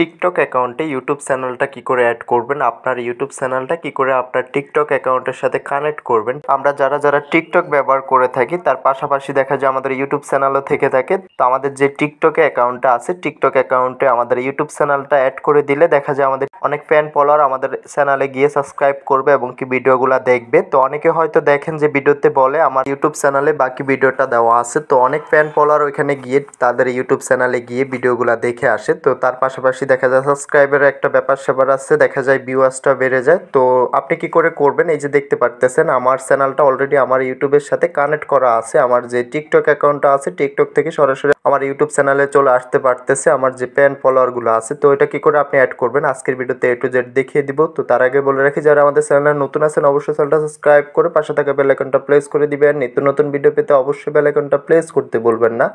TikTok অ্যাকাউন্টে YouTube চ্যানেলটা কি করে অ্যাড করবেন, আপনার ইউটিউব চ্যানেলটা কি করে আপনার টিকটক অ্যাকাউন্টের সাথে কানেক্ট করবেন। আমরা যারা টিকটক ব্যবহার করে থাকি তার পাশাপাশি দেখা যায় আমাদের ইউটিউব চ্যানেলও থেকে থাকে। তো আমাদের যে টিকটকে অ্যাকাউন্টটা আছে, টিকটক অ্যাকাউন্টে আমাদের ইউটিউব চ্যানেলটা অ্যাড করে দিলে দেখা যায় আমাদের অনেক ফ্যান ফলোয়ার আমাদের চ্যানেলে গিয়ে সাবস্ক্রাইব করবে এবং কি ভিডিওগুলো দেখবে। তো অনেকে হয়তো দেখেন যে ভিডিওতে বলে আমার ইউটিউব চ্যানেলে বাকি ভিডিওটা দেওয়া আছে, তো অনেক ফ্যান ফলোয়ার ওইখানে গিয়ে তাদের ইউটিউব চ্যানেলে গিয়ে ভিডিওগুলো দেখে আসে। তো তার পাশাপাশি দেখা যায় সাবস্ক্রাইবের একটা ব্যাপার স্যাপার আছে, দেখা যায় ভিউয়ার্সটা বেড়ে যায়। তো আপনি কি করে করবেন, এই যে দেখতে পারতেছেন আমার চ্যানেলটা অলরেডি আমার ইউটিউবের সাথে কানেক্ট করা আছে। আমার যে টিকটক অ্যাকাউন্টটা আছে টিকটক থেকে সরাসরি আমার ইউটিউব চ্যানেলে চলে আসতে পারতেছে আমার যে ফ্যান ফলোয়ারগুলো আছে। তো এটা কি করে আপনি অ্যাড করবেন আজকের ভিডিওতে A to Z দেখিয়ে দিব। তো তার আগে বলে রাখি, যারা আমাদের চ্যানেলে নতুন আছেন অবশ্যই চ্যানেলটা সাবস্ক্রাইব করে পাশে থাকা বেল আইকনটা প্রেস করে দিবেন। নিত্য নতুন ভিডিও পেতে অবশ্যই বেল আইকনটা প্রেস করতে বলবেন না।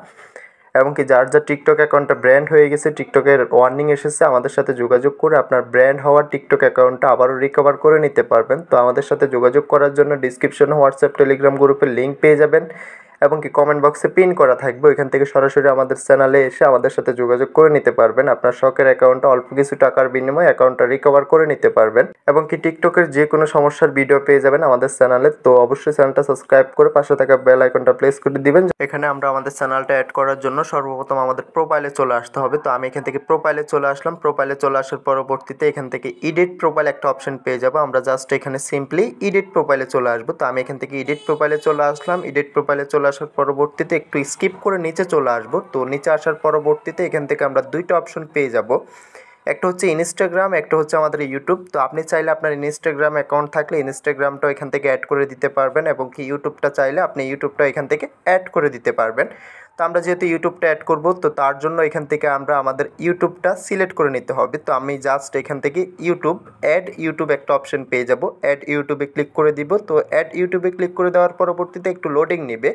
এবং কি যার টিকটক অ্যাকাউন্টটা ব্র্যান্ড হয়ে গেছে, টিকটকের ওয়ার্নিং এসেছে, আমাদের সাথে যোগাযোগ করে আপনার ব্র্যান্ড হওয়া টিকটক অ্যাকাউন্টটা আবারও রিকভার করে নিতে পারবেন। তো আমাদের সাথে যোগাযোগ করার জন্য ডিসক্রিপশনে হোয়াটসঅ্যাপ টেলিগ্রাম গ্রুপের লিঙ্ক পেয়ে যাবেন এবং কি কমেন্ট বক্সে পিন করা থাকবে, ওইখান থেকে সরাসরি আমাদের চ্যানেলে এসে আমাদের সাথে যোগাযোগ করে নিতে পারবেন। আপনার শখের অ্যাকাউন্টটা অল্প কিছু টাকার বিনিময়ে অ্যাকাউন্টটা রিকভার করে নিতে পারবেন এবং কি টিকটকের যে কোনো সমস্যার ভিডিও পেয়ে যাবেন আমাদের চ্যানেলে। তো অবশ্যই চ্যানেলটা সাবস্ক্রাইব করে পাশে থাকা বেল আইকনটা প্রেস করে দিবেন। এখানে আমরা আমাদের চ্যানেলটা অ্যাড করার জন্য সর্বপ্রথম আমাদের প্রোফাইলে চলে আসতে হবে। তো আমি এখান থেকে প্রোফাইলে চলে আসলাম। প্রোফাইলে চলে আসার পরবর্তীতে এখান থেকে এডিট প্রোফাইল একটা অপশন পেয়ে যাবো। আমরা জাস্ট এখানে সিম্পলি এডিট প্রোফাইলে চলে আসবো। তো আমি এখান থেকে এডিট প্রোফাইলে চলে আসলাম। এডিট প্রোফাইলে চলে আসার পরবর্তীতে একটু স্কিপ করে নিচে চলে আসবো। তো নিচে আসার পরবর্তীতে এখান থেকে আমরা দুইটা অপশন পেয়ে যাব, একটা হচ্ছে ইনস্টাগ্রাম, একটা হচ্ছে আমাদের ইউটিউব। তো আপনি চাইলে আপনার ইনস্টাগ্রাম অ্যাকাউন্ট থাকলে ইনস্টাগ্রামটাও এখান থেকে অ্যাড করে দিতে পারবেন এবং কি ইউটিউবটা চাইলে আপনি ইউটিউবটা এখান থেকে অ্যাড করে দিতে পারবেন। তো আমরা যেহেতু ইউটিউবটা অ্যাড করব, তো তার জন্য এখান থেকে আমরা আমাদের ইউটিউবটা সিলেক্ট করে নিতে হবে। তো আমি জাস্ট এখান থেকে অ্যাড ইউটিউব একটা অপশন পেয়ে যাব, অ্যাড ইউটিউবে ক্লিক করে দিব। তো অ্যাড ইউটিউবে ক্লিক করে দেওয়ার পরবর্তীতে একটু লোডিং নেবে,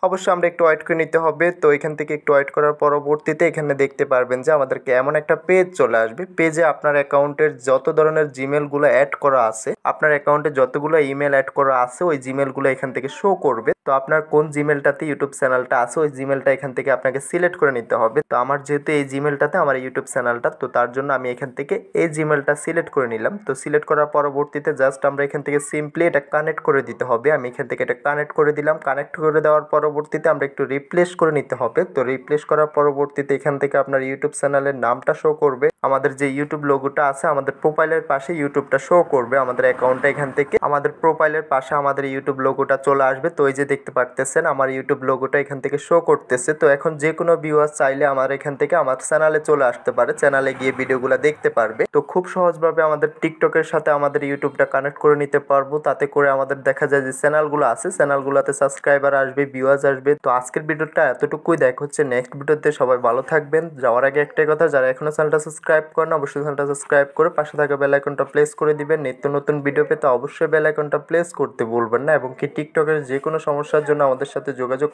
অবশ্যই আমরা একটু ওয়েট করে নিতে হবে। তো এখান থেকে একটু ওয়েট করার পরবর্তীতে এখানে দেখতে পারবেন যে আমাদেরকে এমন একটা পেজ চলে আসবে। পেজে আপনার অ্যাকাউন্টের যত ধরনের জিমেলগুলো অ্যাড করা আছে, আপনার অ্যাকাউন্টে যতগুলো ইমেল অ্যাড করা আছে ওই জিমেলগুলো এখান থেকে শো করবে। তো আপনার কোন জিমেলটাতে ইউটিউব চ্যানেলটা আছে ওই জিমেলটা এখান থেকে আপনাকে সিলেক্ট করে নিতে হবে। তো আমার যেহেতু এই জিমেলটাতে আমার ইউটিউব চ্যানেলটা, তো তার জন্য আমি এখান থেকে এই জিমেলটা সিলেক্ট করে নিলাম। তো সিলেক্ট করার পরবর্তীতে জাস্ট আমরা এখান থেকে সিম্পলি এটা কানেক্ট করে দিতে হবে। আমি এখান থেকে এটা কানেক্ট করে দিলাম। কানেক্ট করে দেওয়ার পরবর্তীতে আমরা একটু রিপ্লেস করে নিতে হবে। তো রিপ্লেস করার পরবর্তীতে এখান থেকে আপনার ইউটিউব চ্যানেলের নামটা শো করবে, আমাদের যে ইউটিউব লোগোটা আছে আমাদের প্রোফাইলের পাশে ইউটিউবটা শো করবে আমাদের অ্যাকাউন্টটা। এখান থেকে আমাদের প্রোফাইলের পাশে আমাদের ইউটিউব লোগোটা চলে আসবে। তো এই যে দেখতে পারতেছেন আমার ইউটিউব লোগোটা এখান থেকে শো করতেছে। তো এখন যে কোনো ভিউয়ার চাইলে আমার এখান থেকে আমার চ্যানেলে চলে আসতে পারে, চ্যানেলে গিয়ে ভিডিওগুলো দেখতে পারবে। তো খুব সহজভাবে আমাদের টিকটকের সাথে আমাদের ইউটিউবটা কানেক্ট করে নিতে পারবো। তাতে করে আমাদের দেখা যায় যে চ্যানেলগুলো আছে চ্যানেলগুলোতে সাবস্ক্রাইবার আসবে, ভিউয়ার্স আসবে। তো আজকের ভিডিওটা এতটুকুই, দেখা হচ্ছে নেক্সট ভিডিওতে। সবাই ভালো থাকবেন। যাওয়ার আগে একটাই কথা, যারা এখনো চ্যানেলটা সাবস্ক্রাইব করেন অবশ্যই চ্যানেলটা সাবস্ক্রাইব করে পাশে থাকা বেল আইকনটা প্রেস করে দিবেন। নিত্য নতুন ভিডিও পেতে অবশ্যই বেল আইকনটা প্রেস করতে ভুলবেন না এবং কি টিকটকের যে কোনো সমস্যার জন্য আমাদের সাথে যোগাযোগ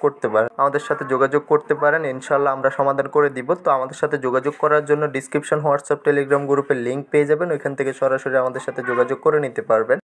করতে পারেন, ইনশাআল্লাহ আমরা সমাধান করে দিব। তো আমাদের সাথে যোগাযোগ করার জন্য ডিসক্রিপশন হোয়াটসঅ্যাপ টেলিগ্রাম গ্রুপের লিঙ্ক পেয়ে যাবেন, ওইখান থেকে সরাসরি আমাদের সাথে যোগাযোগ করে নিতে পারবেন।